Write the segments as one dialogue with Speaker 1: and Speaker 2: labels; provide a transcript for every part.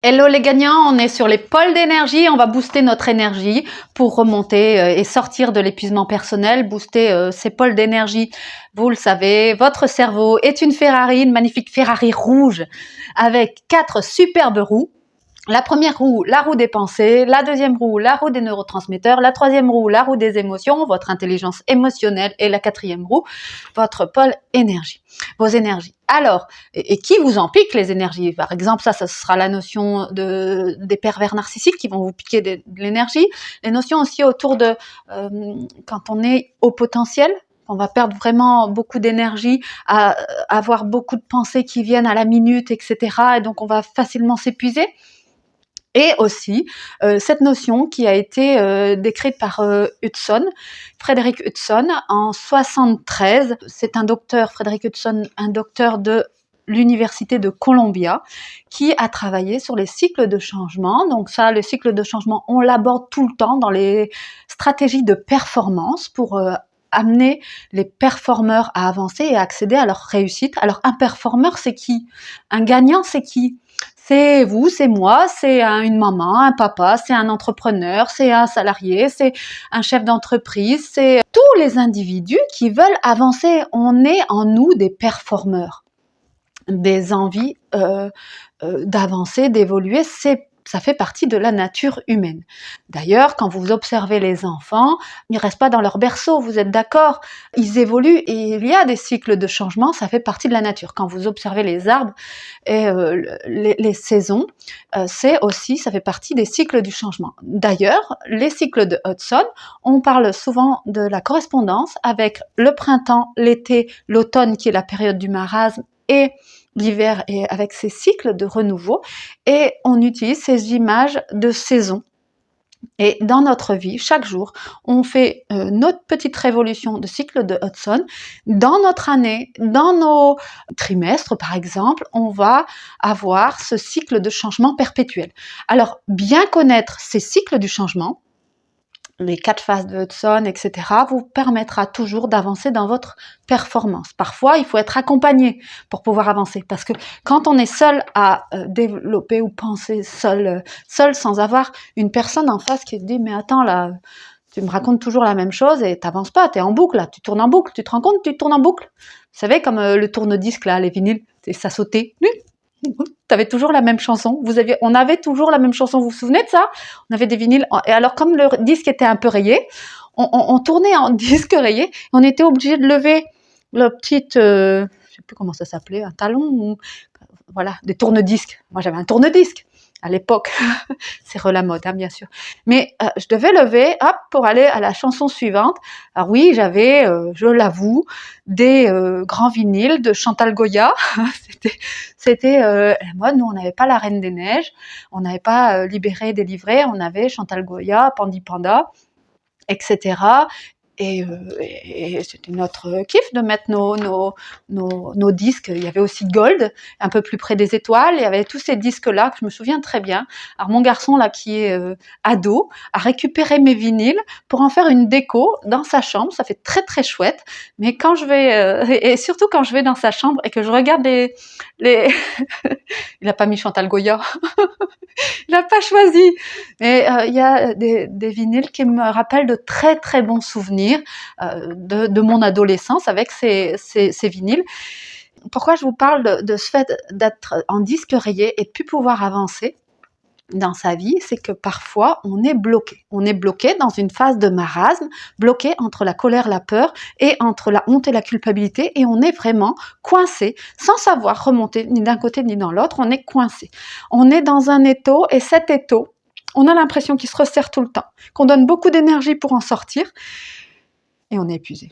Speaker 1: Hello les gagnants, on est sur les pôles d'énergie, on va booster notre énergie pour remonter et sortir de l'épuisement personnel, booster ces pôles d'énergie. Vous le savez, votre cerveau est une Ferrari, une magnifique Ferrari rouge avec 4 superbes roues. La première roue, la roue des pensées, la deuxième roue, la roue des neurotransmetteurs, la troisième roue, la roue des émotions, votre intelligence émotionnelle et la quatrième roue, votre pôle énergie, vos énergies. Alors, et qui vous en pique les énergies? Par exemple, ça sera la notion des pervers narcissiques qui vont vous piquer de l'énergie. Les notions aussi autour de quand on est au potentiel, on va perdre vraiment beaucoup d'énergie à avoir beaucoup de pensées qui viennent à la minute, etc. Et donc, on va facilement s'épuiser. Et aussi cette notion qui a été décrite par Hudson, Frederick Hudson, en 73. C'est un docteur, Frederick Hudson, un docteur de l'université de Columbia, qui a travaillé sur les cycles de changement. Donc ça, les cycles de changement, on l'aborde tout le temps dans les stratégies de performance pour amener les performeurs à avancer et à accéder à leur réussite. Alors un performeur, c'est qui? Un gagnant, c'est qui? C'est vous, c'est moi, c'est une maman, un papa, c'est un entrepreneur, c'est un salarié, c'est un chef d'entreprise, c'est tous les individus qui veulent avancer. On est en nous des performeurs, des envies d'avancer, d'évoluer. Ça fait partie de la nature humaine. D'ailleurs, quand vous observez les enfants, ils ne restent pas dans leur berceau, vous êtes d'accord? Ils évoluent et il y a des cycles de changement, ça fait partie de la nature. Quand vous observez les arbres et les saisons, ça fait partie des cycles du changement. D'ailleurs, les cycles de Hudson, on parle souvent de la correspondance avec le printemps, l'été, l'automne qui est la période du marasme et l'hiver et avec ses cycles de renouveau, et on utilise ces images de saison. Et dans notre vie, chaque jour, on fait notre petite révolution de cycle de Hudson. Dans notre année, dans nos trimestres par exemple, on va avoir ce cycle de changement perpétuel. Alors, bien connaître ces cycles du changement, les 4 phases de Hudson, etc., vous permettra toujours d'avancer dans votre performance. Parfois, il faut être accompagné pour pouvoir avancer, parce que quand on est seul à développer ou penser seul sans avoir une personne en face qui te dit « mais attends là, tu me racontes toujours la même chose et t'avances pas, t'es en boucle là, tu tournes en boucle, tu te rends compte, tu tournes en boucle ». Vous savez, comme le tourne-disque là, les vinyles, ça sautait. T'avais toujours la même chanson. On avait toujours la même chanson. Vous vous souvenez de ça? On avait des vinyles. Et alors, comme le disque était un peu rayé, on tournait en disque rayé. On était obligé de lever le petit, je sais plus comment ça s'appelait, un talon ou voilà, des tourne-disques. Moi, j'avais un tourne-disque à l'époque. C'est la mode, hein, bien sûr. Mais je devais lever, hop, pour aller à la chanson suivante. Alors oui, j'avais, je l'avoue, des grands vinyles de Chantal Goya. Moi, nous, on n'avait pas la Reine des Neiges, on n'avait pas Libéré, délivré, on avait Chantal Goya, Pandi Panda, etc. Et c'était notre kiff de mettre nos disques. Il y avait aussi Gold, un peu plus près des étoiles. Il y avait tous ces disques-là que je me souviens très bien. Alors mon garçon, là, qui est ado, a récupéré mes vinyles pour en faire une déco dans sa chambre. Ça fait très, très chouette. Mais quand je vais, et surtout quand je vais dans sa chambre et que je regarde les... Il n'a pas mis Chantal Goya. Il n'a pas choisi. Mais il y a des vinyles qui me rappellent de très très bons souvenirs de mon adolescence avec ces vinyles. Pourquoi je vous parle de ce fait d'être en disque rayé et de plus pouvoir avancer dans sa vie, c'est que parfois on est bloqué. On est bloqué dans une phase de marasme, bloqué entre la colère, la peur et entre la honte et la culpabilité, et on est vraiment coincé sans savoir remonter ni d'un côté ni dans l'autre. On est coincé. On est dans un étau, et cet étau, on a l'impression qu'il se resserre tout le temps, qu'on donne beaucoup d'énergie pour en sortir, et on est épuisé.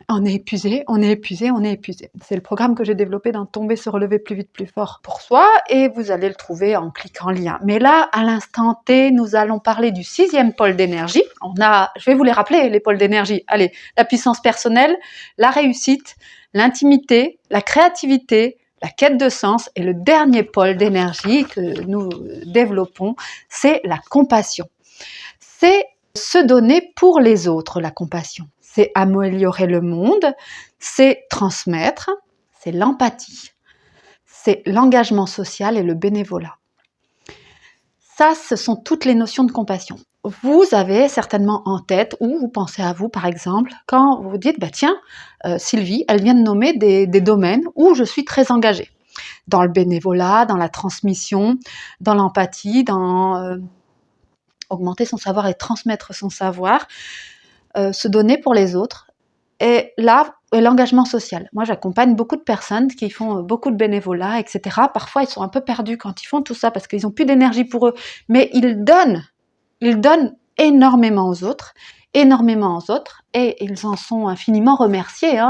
Speaker 1: On est épuisé, on est épuisé, on est épuisé. C'est le programme que j'ai développé dans Tomber, se relever plus vite, plus fort pour soi, et vous allez le trouver en cliquant lien. Mais là, à l'instant T, nous allons parler du 6e pôle d'énergie. Je vais vous les rappeler, les pôles d'énergie. Allez, la puissance personnelle, la réussite, l'intimité, la créativité, la quête de sens, et le dernier pôle d'énergie que nous développons, c'est la compassion. C'est se donner pour les autres, la compassion. C'est améliorer le monde, c'est transmettre, c'est l'empathie, c'est l'engagement social et le bénévolat. Ça, ce sont toutes les notions de compassion. Vous avez certainement en tête, ou vous pensez à vous par exemple, quand vous vous dites, tiens, Sylvie, elle vient de nommer des domaines où je suis très engagée. Dans le bénévolat, dans la transmission, dans l'empathie, dans augmenter son savoir et transmettre son savoir, se donner pour les autres. Et là, l'engagement social. Moi, j'accompagne beaucoup de personnes qui font beaucoup de bénévolat, etc. Parfois, ils sont un peu perdus quand ils font tout ça parce qu'ils n'ont plus d'énergie pour eux. Mais ils donnent énormément aux autres, et ils en sont infiniment remerciés.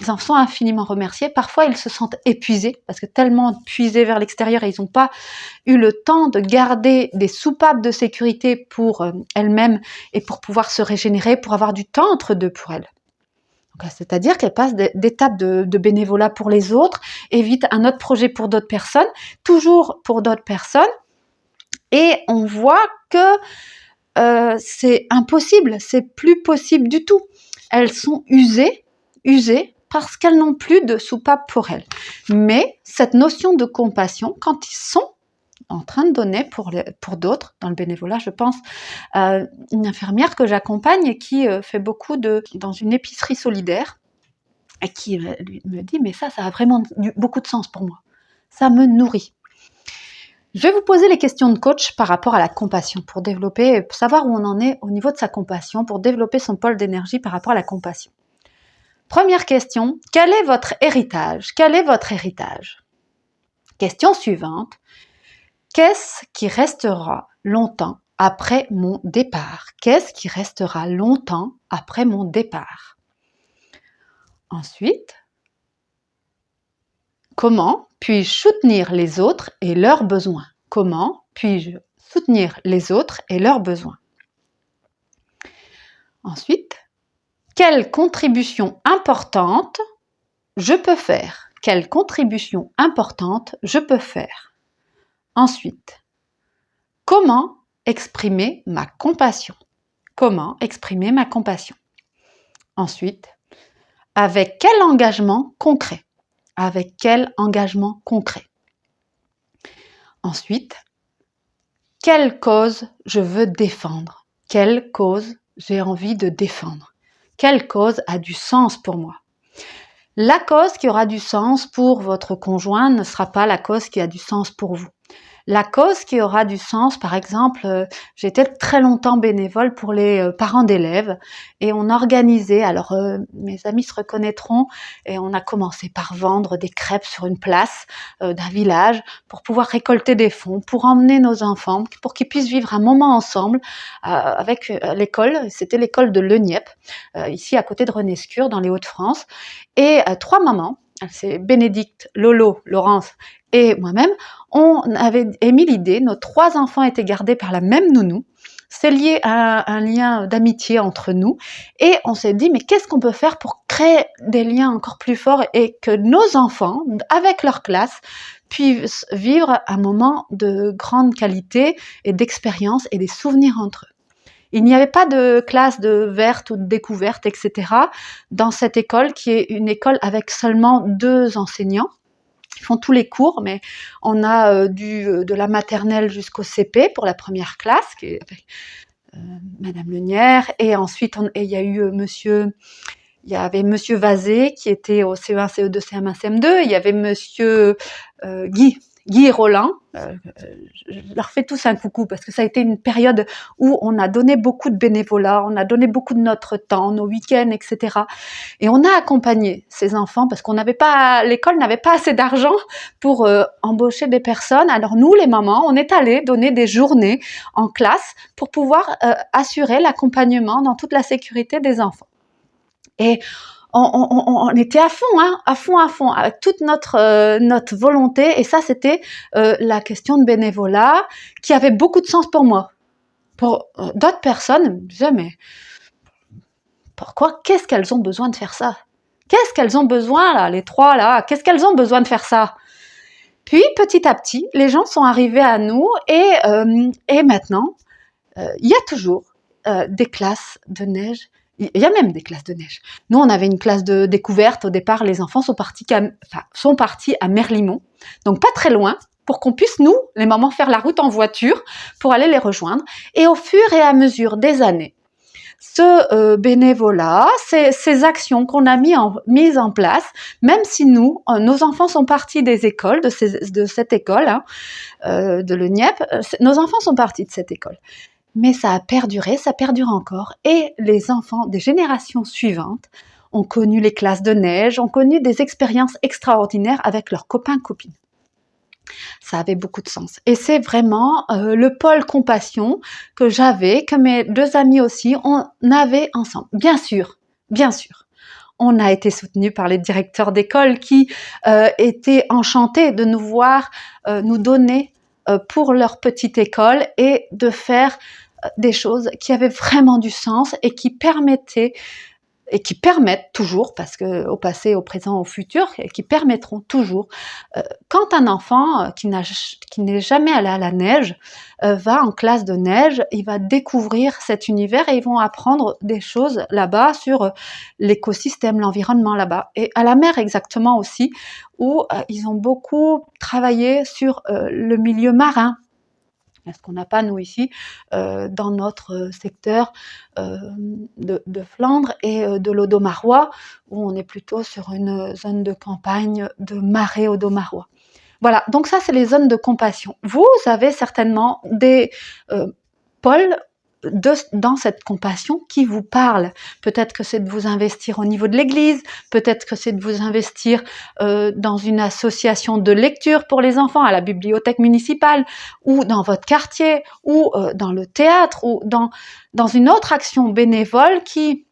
Speaker 1: Ils en sont infiniment remerciés. Parfois, ils se sentent épuisés parce que tellement puisés vers l'extérieur et ils n'ont pas eu le temps de garder des soupapes de sécurité pour elles-mêmes et pour pouvoir se régénérer, pour avoir du temps entre deux pour elles. C'est-à-dire qu'elles passent d'étapes de bénévolat pour les autres, évitent un autre projet pour d'autres personnes, toujours pour d'autres personnes, et on voit que c'est impossible, c'est plus possible du tout. Elles sont usées parce qu'elles n'ont plus de soupape pour elles. Mais cette notion de compassion, quand ils sont en train de donner pour d'autres, dans le bénévolat, je pense, une infirmière que j'accompagne et qui fait beaucoup dans une épicerie solidaire, et qui me dit, mais ça a vraiment beaucoup de sens pour moi. Ça me nourrit. Je vais vous poser les questions de coach par rapport à la compassion, pour savoir où on en est au niveau de sa compassion, pour développer son pôle d'énergie par rapport à la compassion. Première question, quel est votre héritage ? Quel est votre héritage ? Question suivante, qu'est-ce qui restera longtemps après mon départ ? Qu'est-ce qui restera longtemps après mon départ ? Ensuite, comment puis-je soutenir les autres et leurs besoins ? Comment puis-je soutenir les autres et leurs besoins ? Ensuite, quelle contribution importante je peux faire ? Quelle contribution importante je peux faire ? Ensuite, comment exprimer ma compassion ? Comment exprimer ma compassion ? Ensuite, avec quel engagement concret ? Avec quel engagement concret ? Ensuite, quelle cause je veux défendre ? Quelle cause j'ai envie de défendre ? Quelle cause a du sens pour moi ? La cause qui aura du sens pour votre conjoint ne sera pas la cause qui a du sens pour vous. La cause qui aura du sens, par exemple, j'étais très longtemps bénévole pour les parents d'élèves et on organisait, alors mes amis se reconnaîtront, et on a commencé par vendre des crêpes sur une place d'un village pour pouvoir récolter des fonds, pour emmener nos enfants, pour qu'ils puissent vivre un moment ensemble avec l'école. C'était l'école de Leniep, ici à côté de Renescure, dans les Hauts-de-France, et 3 mamans, c'est Bénédicte, Lolo, Laurence et moi-même, on avait émis l'idée, nos 3 enfants étaient gardés par la même nounou, c'est lié à un lien d'amitié entre nous, et on s'est dit, mais qu'est-ce qu'on peut faire pour créer des liens encore plus forts et que nos enfants, avec leur classe, puissent vivre un moment de grande qualité et d'expérience et des souvenirs entre eux. Il n'y avait pas de classe de verte ou de découverte, etc. dans cette école qui est une école avec seulement 2 enseignants. Ils font tous les cours, mais on a de la maternelle jusqu'au CP pour la première classe, qui est avec Madame Lenière, et ensuite il y avait Monsieur Vazé qui était au CE1, CE2, CM1, CM2, il y avait Monsieur Guy et Roland, je leur fais tous un coucou parce que ça a été une période où on a donné beaucoup de bénévolat, on a donné beaucoup de notre temps, nos week-ends, etc. Et on a accompagné ces enfants parce l'école n'avait pas assez d'argent pour embaucher des personnes. Alors nous, les mamans, on est allés donner des journées en classe pour pouvoir assurer l'accompagnement dans toute la sécurité des enfants. Et on était à fond, avec toute notre volonté. Et ça, c'était la question de bénévolat qui avait beaucoup de sens pour moi. Pour d'autres personnes, me disaient, mais pourquoi ? Qu'est-ce qu'elles ont besoin de faire ça ? Qu'est-ce qu'elles ont besoin, là, les 3, là ? Qu'est-ce qu'elles ont besoin de faire ça ? Puis, petit à petit, les gens sont arrivés à nous et maintenant, il y a toujours des classes de neige. Il y a même des classes de neige. Nous, on avait une classe de découverte. Au départ, les enfants sont partis à Merlimont, donc pas très loin. pour qu'on puisse, nous, les mamans, faire la route en voiture pour aller les rejoindre. Et au fur et à mesure des années, ce bénévolat, ces actions qu'on a mises en place, même si nous, nos enfants sont partis des écoles, de cette école, de l'ENIEP, nos enfants sont partis de cette école. Mais ça a perduré, ça perdure encore. Et les enfants des générations suivantes ont connu les classes de neige, ont connu des expériences extraordinaires avec leurs copains-copines. Ça avait beaucoup de sens. Et c'est vraiment le pôle compassion que j'avais, que mes 2 amis aussi, on avait ensemble. Bien sûr, on a été soutenus par les directeurs d'école qui étaient enchantés de nous voir nous donner pour leur petite école et de faire des choses qui avaient vraiment du sens et qui permettaient et qui permettent toujours, parce que au passé, au présent, au futur, et qui permettront toujours, quand un enfant qui n'est jamais allé à la neige va en classe de neige, il va découvrir cet univers et ils vont apprendre des choses là-bas sur l'écosystème, l'environnement là-bas. Et à la mer exactement aussi, où ils ont beaucoup travaillé sur le milieu marin. Ce qu'on n'a pas, nous, ici, dans notre secteur de Flandre et de l'Audomarois, où on est plutôt sur une zone de campagne de marais audomarois. Voilà, donc ça, c'est les zones de compassion. Vous avez certainement des pôles dans cette compassion qui vous parlent. Peut-être que c'est de vous investir au niveau de l'église, peut-être que c'est de vous investir dans une association de lecture pour les enfants, à la bibliothèque municipale, ou dans votre quartier, ou dans le théâtre, ou dans une autre action bénévole qui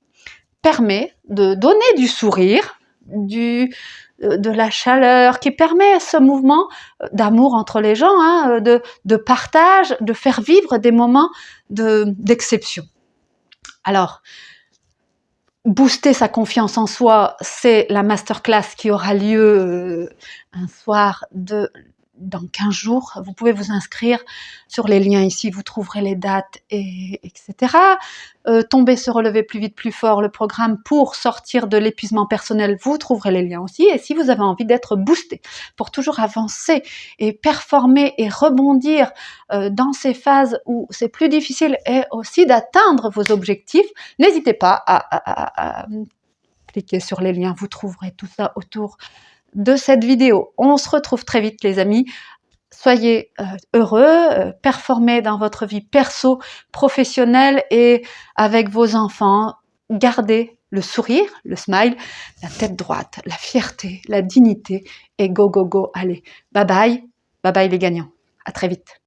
Speaker 1: permet de donner du sourire, de la chaleur, qui permet ce mouvement d'amour entre les gens, de partage, de faire vivre des moments d'exception. Alors, booster sa confiance en soi, c'est la masterclass qui aura lieu un soir dans 15 jours. Vous pouvez vous inscrire sur les liens ici, vous trouverez les dates, etc. Tomber, se relever plus vite, plus fort, le programme pour sortir de l'épuisement personnel, vous trouverez les liens aussi. Et si vous avez envie d'être boosté pour toujours avancer et performer et rebondir dans ces phases où c'est plus difficile et aussi d'atteindre vos objectifs, n'hésitez pas à cliquer sur les liens, vous trouverez tout ça autour de cette vidéo. On se retrouve très vite, les amis. Soyez heureux, performez dans votre vie perso, professionnelle et avec vos enfants. Gardez le sourire, le smile, la tête droite, la fierté, la dignité et go, go, go. Allez, bye bye les gagnants. À très vite.